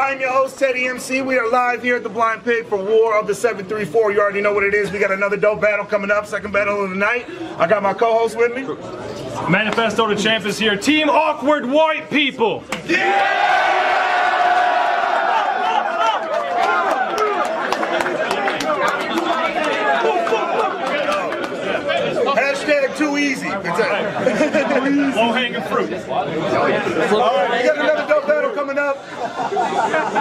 I'm your host, Teddy MC. We are live here at the Blind Pig for War of the 734. You already know what it is. We got another dope battle coming up, second battle of the night. I got my co-host with me. Manifesto the champ is here. Team Awkward White People. Yeah! Hashtag too easy. Low-hanging fruit. All right, we got another dope battle coming up.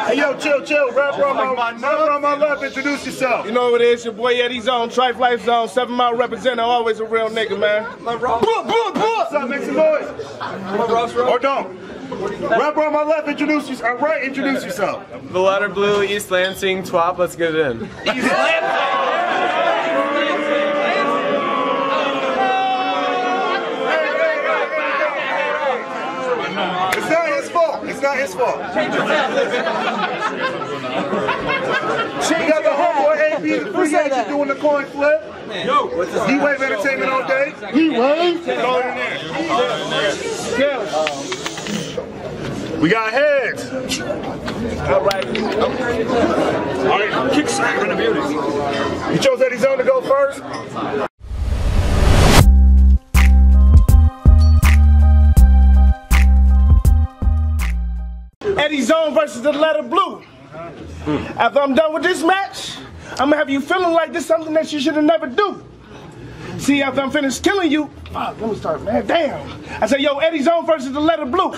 Hey, yo, chill. Rapper on my left, introduce yourself. You know what it is, your boy Eddie Zone, Trife Life Zone, 7 Mile representative, always a real nigga, man. What's up? Make some noise. Or don't. Rapper on my left, introduce yourself. Right, introduce yourself. The letter blue, East Lansing, TWAP, let's get it in. East Lansing! It's not his fault. She got the homeboy AB, the free agent doing the coin flip. He Wave Entertainment all day. He Wave? Throw it in there. We got heads. All right, Kick smack in the beauty. You chose Eddie Zone to go first? Eddie Zone versus the letter blue. After I'm done with this match, I'm gonna have you feeling like this is something that you should have never do. See, after I'm finished killing you, let me start, man, damn. I say, yo, Eddie Zone versus the letter blue.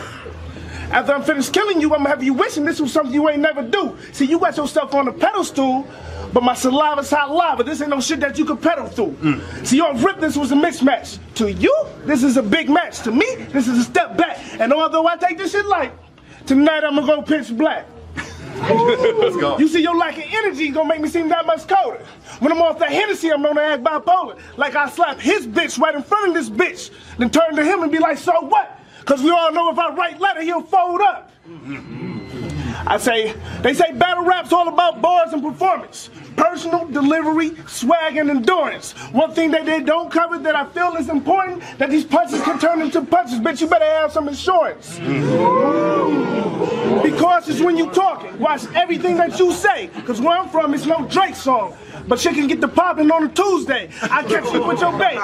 After I'm finished killing you, I'm gonna have you wishing this was something you ain't never do. See, you got yourself on a pedestal, but my saliva's hot lava. This ain't no shit that you could pedal through. See, your rip, this was a mismatch. To you, this is a big match. To me, this is a step back. And although I take this shit light, tonight I'm gonna go pitch black. Let's go. You see, your lack of energy gonna make me seem that much colder. When I'm off that Hennessy, I'm gonna act bipolar. Like I slap his bitch right in front of this bitch, then turn to him and be like, so what? Cause we all know if I write letter, he'll fold up. They say battle rap's all about bars and performance. Personal, delivery, swag, and endurance. One thing that they don't cover that I feel is important, that these punches can turn into punches. Bitch, you better have some insurance. Be cautious when you talking. Watch everything that you say. Cause where I'm from, it's no Drake song. But shit can get the poppin' on a Tuesday. I catch you with your baby.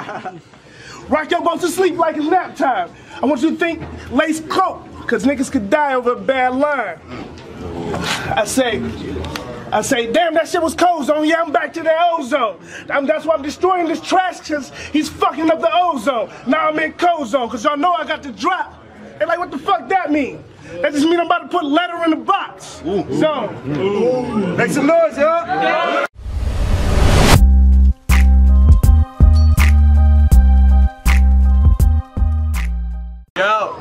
Rock your boat to sleep like it's nap time. I want you to think lace coat, cause niggas could die over a bad line. I say, damn, that shit was cold zone. Yeah, I'm back to the ozone. That's why I'm destroying this trash, cause he's fucking up the ozone. Now I'm in cold zone, cause y'all know I got the drop. And like, what the fuck that mean? That just mean I'm about to put letter in the box. Zone. Make some noise, y'all. Yo,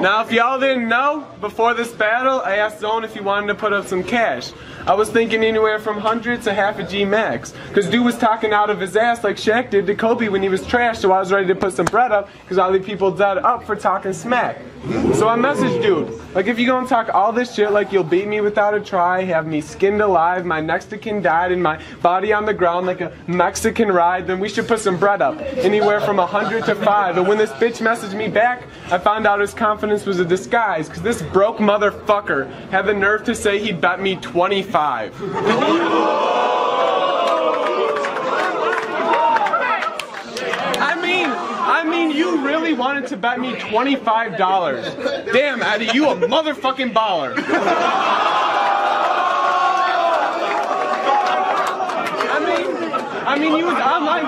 now if y'all didn't know, before this battle, I asked Zone if he wanted to put up some cash. I was thinking anywhere from 100 to half a G max. Cause dude was talking out of his ass like Shaq did to Kobe when he was trash, so I was ready to put some bread up, cause I leave people dead up for talking smack. So I messaged dude, like if you gonna talk all this shit like you'll beat me without a try, have me skinned alive, my next of kin died, and my body on the ground like a Mexican ride, then we should put some bread up, anywhere from 100 to 5. And when this bitch messaged me back, I found out his confidence was a disguise, cause this broke motherfucker had the nerve to say he'd bet me 25. I mean, you really wanted to bet me $25. Damn, Eddie, you a motherfucking baller. I mean, you was online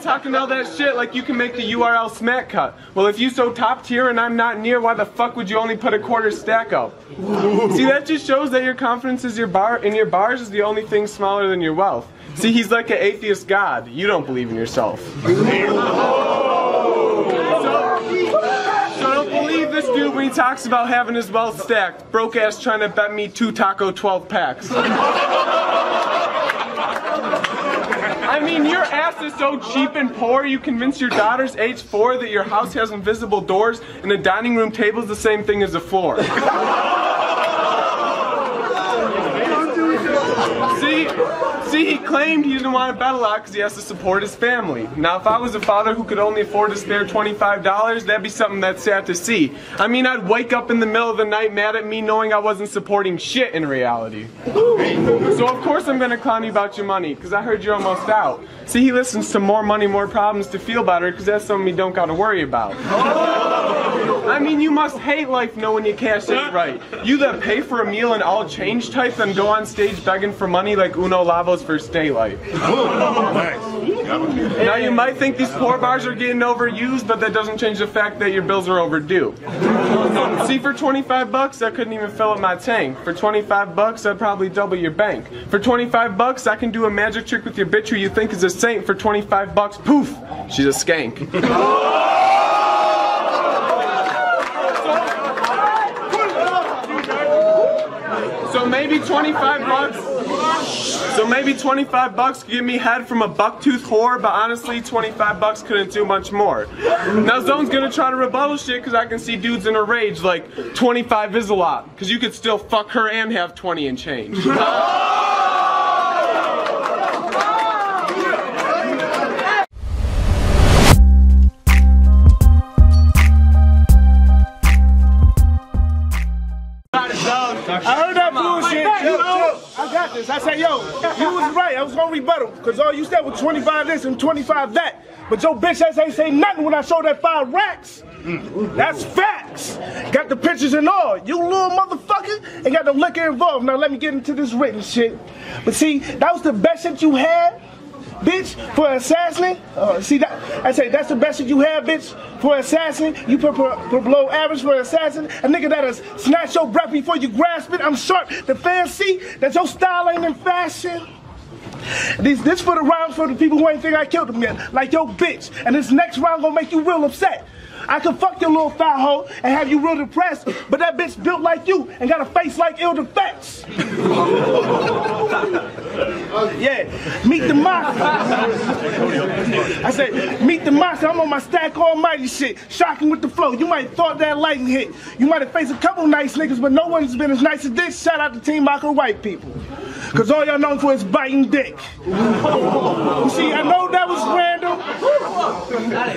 talking all that shit. Like you can make the URL smack cut. Well, if you so top tier and I'm not near, why the fuck would you only put a quarter stack up? See, that just shows that your confidence is in your bars is the only thing smaller than your wealth. See, he's like an atheist god. You don't believe in yourself. So don't believe this dude when he talks about having his wealth stacked. Broke ass trying to bet me 2 taco 12 packs. I mean, your ass is so cheap and poor, you convince your daughter's age 4 that your house has invisible doors and the dining room table is the same thing as the floor. See, See, he claimed he didn't want to bet a lot because he has to support his family. Now, if I was a father who could only afford to spare $25, that'd be something that's sad to see. I mean, I'd wake up in the middle of the night mad at me knowing I wasn't supporting shit in reality. So of course I'm gonna clown you about your money, because I heard you're almost out. See, he listens to More Money, More Problems to feel better, because that's something you don't gotta worry about. I mean, you must hate life knowing you cash ain't right. You that pay for a meal and all change type, then go on stage begging for money like Uno Lavo's first daylight. Now you might think these poor bars are getting overused, but that doesn't change the fact that your bills are overdue. See, for 25 bucks, I couldn't even fill up my tank. For 25 bucks, I'd probably double your bank. For 25 bucks, I can do a magic trick with your bitch who you think is a saint. For 25 bucks, poof, she's a skank. So maybe 25 bucks. So maybe 25 bucks could get me head from a buck-toothed whore, but honestly, 25 bucks couldn't do much more. Now Zone's gonna try to rebuttal shit because I can see dudes in a rage like 25 is a lot, because you could still fuck her and have 20 and change. I heard that bullshit. I got this. I said, yo, you was right. I was gonna rebuttal because all you said was 25 this and 25 that. But your bitch ass ain't say nothing when I showed that 5 racks. That's facts. Got the pictures and all. You little motherfucker ain't got no liquor involved. Now let me get into this written shit. But see, that was the best shit you had, bitch, for assassin. See that? I say that's the best shit you had, bitch, for assassin. You put below average for assassin. A nigga that'll snatch your breath before you grasp it. I'm sharp. The fans see that your style ain't in fashion. This for the rounds for the people who ain't think I killed them yet, like your bitch. And this next round gonna make you real upset. I could fuck your little fat hoe and have you real depressed, but that bitch built like you and got a face like ill defects. Yeah, meet the monster. I said, meet the monster. I'm on my Stack Almighty shit, shocking with the flow. You might have thought that lightning hit. You might have faced a couple nice niggas, but no one's been as nice as this. Shout out to Team Mocking White People. Cause all y'all known for is biting dick. You see, I know that was random.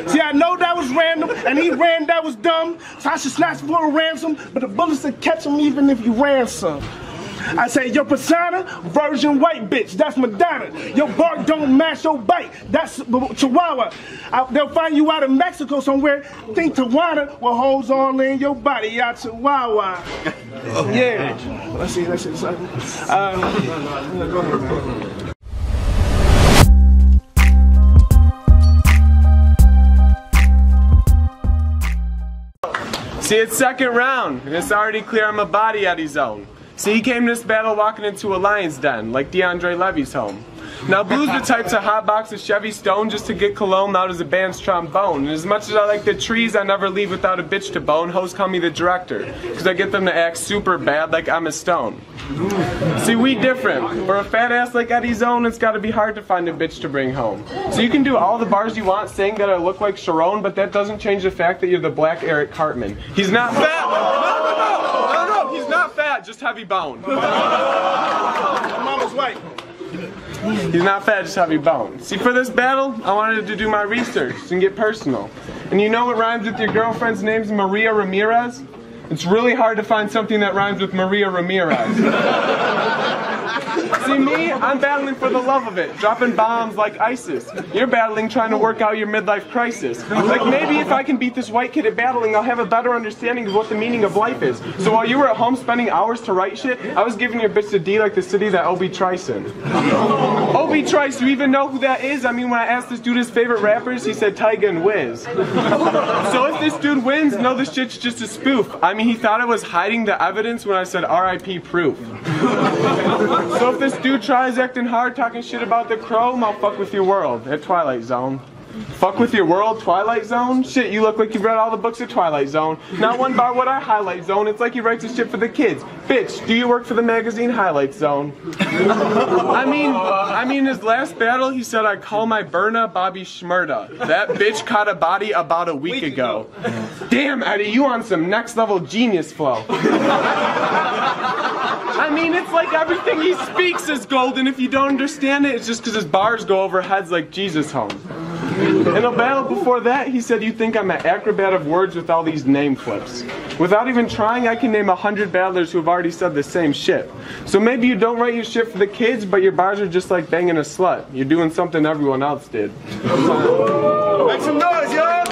See, I know that was random, and he ran that was dumb. So I should snatch for a ransom, but the bullets will catch him even if you ransom. I say your persona, virgin white bitch, that's Madonna. Your bark don't match your bite, that's Chihuahua. They'll find you out in Mexico somewhere. Think Tijuana will hold all in your body, out Chihuahua. Yeah. Let's see. See, it's second round, and it's already clear I'm a body out of his own. See, he came to this battle walking into a lion's den, like DeAndre Levy's home. Now, Blue's the type to hotbox a Chevy Stone just to get cologne out as a band's trombone. And as much as I like the trees, I never leave without a bitch to bone. Hoes call me the director, because I get them to act super bad like I'm a stone. See, we different. For a fat ass like Eddie Zone, it's gotta be hard to find a bitch to bring home. So you can do all the bars you want saying that I look like Sharon, but that doesn't change the fact that you're the black Eric Cartman. He's not fat! No, he's not fat, just heavy bone. Mama's white. He's not fat, just heavy bone. See, for this battle, I wanted to do my research and get personal. And you know what rhymes with your girlfriend's name's Maria Ramirez? It's really hard to find something that rhymes with Maria Ramirez. See me, I'm battling for the love of it, dropping bombs like ISIS. You're battling trying to work out your midlife crisis. Like maybe if I can beat this white kid at battling, I'll have a better understanding of what the meaning of life is. So while you were at home spending hours to write shit, I was giving your bitch the D like the city that Obi Trice in. Obi Trice, you even know who that is? I mean, when I asked this dude his favorite rappers, he said Tyga and Wiz. So if this dude wins, no, this shit's just a spoof. I mean, he thought I was hiding the evidence when I said R.I.P. proof. So if this dude tries acting hard, talking shit about the Chrome, I'll fuck with your world at Twilight Zone. Fuck with your world, Twilight Zone? Shit, you look like you've read all the books of Twilight Zone. Not one bar would I highlight Zone. It's like he writes his shit for the kids. Bitch, do you work for the magazine Highlight Zone? I mean, his last battle, he said I call my Berna Bobby Schmurda. That bitch caught a body about a week ago. Damn, Eddie, you on some next level genius flow. I mean, it's like everything he speaks is gold, and if you don't understand it, it's just because his bars go over heads like Jesus home. In a battle before that, he said, you think I'm an acrobat of words with all these name flips. Without even trying, I can name 100 battlers who have already said the same shit. So maybe you don't write your shit for the kids, but your bars are just like banging a slut. You're doing something everyone else did. Make some noise, y'all!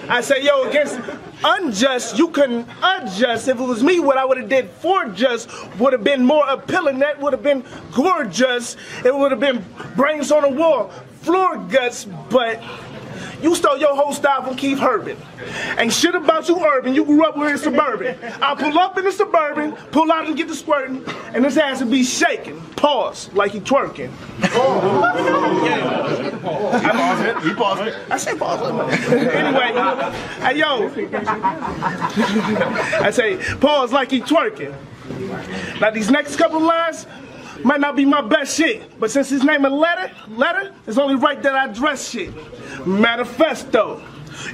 I say, yo, against unjust, you couldn't adjust. If it was me, what I would have did for just would have been more appealing. That would have been gorgeous. It would have been brains on the wall, floor guts, but you stole your whole style from Keith Urban. Ain't shit about you urban, you grew up wearing Suburban. I pull up in the Suburban, pull out and get the squirting, and his ass would be shaking. Pause, like he twerking. He paused it. I said pause. Anyway, hey yo. I say pause like he twerking. Now these next couple lines might not be my best shit, but since his name is Letter, it's only right that I dress shit. Manifesto,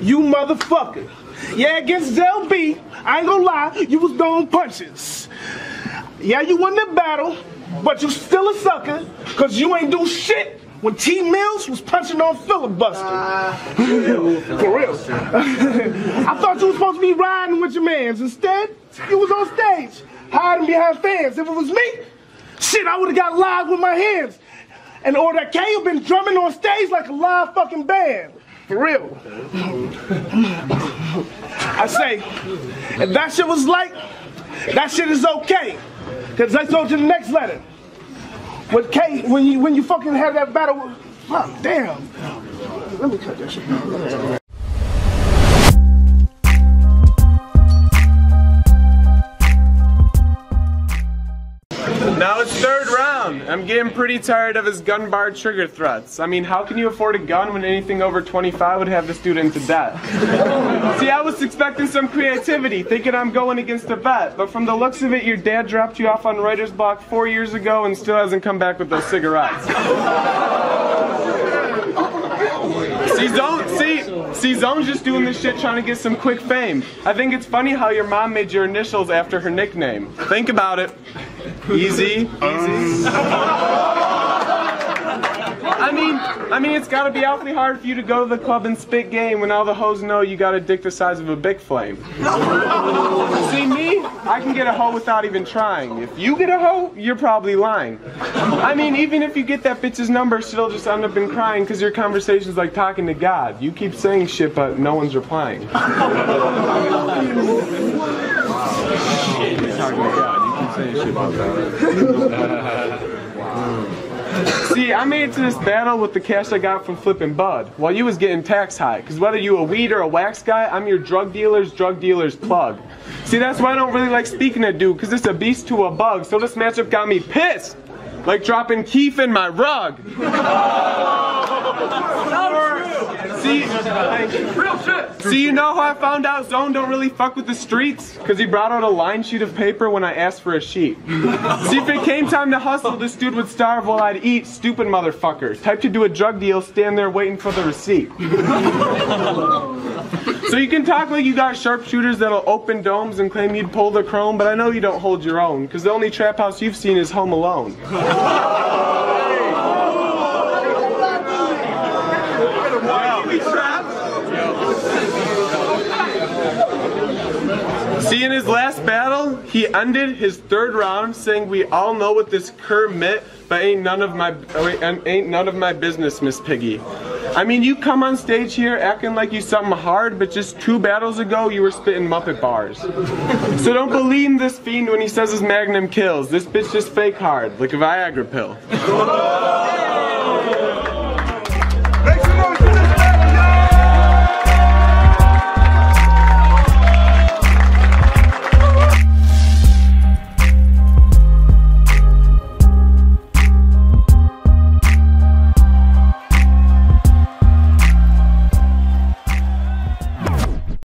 you motherfucker. Yeah, against LB, I ain't gonna lie, you was throwing punches. Yeah, you won the battle, but you still a sucker, cause you ain't do shit when T Mills was punching on filibuster. For real. I thought you was supposed to be riding with your mans. Instead, you was on stage, hiding behind fans. If it was me, shit, I would've got live with my hands. And or that K have been drumming on stage like a live fucking band. For real. I say, if that shit was like, that shit is okay. Cause let's go to the next letter. With K, when you fucking have that battle, fuck, damn. Let me cut that shit down. Now it's third round. I'm getting pretty tired of his gun bar trigger threats. I mean, how can you afford a gun when anything over 25 would have the student into debt? See, I was expecting some creativity, thinking I'm going against a vet, but from the looks of it, your dad dropped you off on writer's block 4 years ago and still hasn't come back with those cigarettes. See, Zone's just doing this shit trying to get some quick fame. I think it's funny how your mom made your initials after her nickname. Think about it. Easy. I mean, it's gotta be awfully hard for you to go to the club and spit game when all the hoes know you got a dick the size of a big flame. See me? I can get a hoe without even trying. If you get a hoe, you're probably lying. I mean, even if you get that bitch's number, she'll just end up in crying because your conversation's like talking to God. You keep saying shit, but no one's replying. Shit, talking to God. You keep saying shit about that. See, I made it to this battle with the cash I got from flipping bud, while you was getting tax high. Cause whether you a weed or a wax guy, I'm your drug dealer's plug. See, that's why I don't really like speaking to dude, cause it's a beast to a bug. So this matchup got me pissed, like dropping Keith in my rug. See, you know how I found out Zone don't really fuck with the streets? Cause he brought out a line sheet of paper when I asked for a sheet. See, if it came time to hustle, this dude would starve while I'd eat. Stupid motherfucker. Type to do a drug deal, stand there waiting for the receipt. So you can talk like you got sharpshooters that'll open domes and claim you'd pull the chrome, but I know you don't hold your own, cause the only trap house you've seen is Home Alone. See, in his last battle, he ended his third round saying, "We all know what this cur meant, but ain't none of my business, Miss Piggy." I mean, you come on stage here acting like you something hard, but just 2 battles ago you were spitting Muppet bars. So don't believe this fiend when he says his magnum kills. This bitch just fake hard, like a Viagra pill.